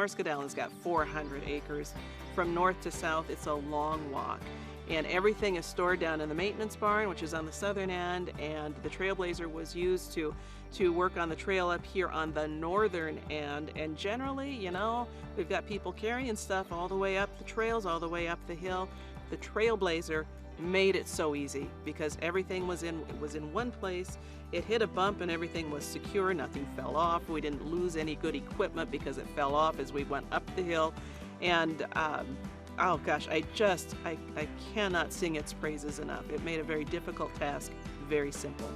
North Skedalen's got 400 acres. From north to south, it's a long walk. And everything is stored down in the maintenance barn, which is on the southern end, and the Trailblazer was used to work on the trail up here on the northern end. And generally, you know, we've got people carrying stuff all the way up the trails, all the way up the hill. The Trailblazer made it so easy because everything was in one place. It hit a bump and everything was secure, nothing fell off. We didn't lose any good equipment because it fell off as we went up the hill. And oh gosh, I cannot sing its praises enough. It made a very difficult task very simple.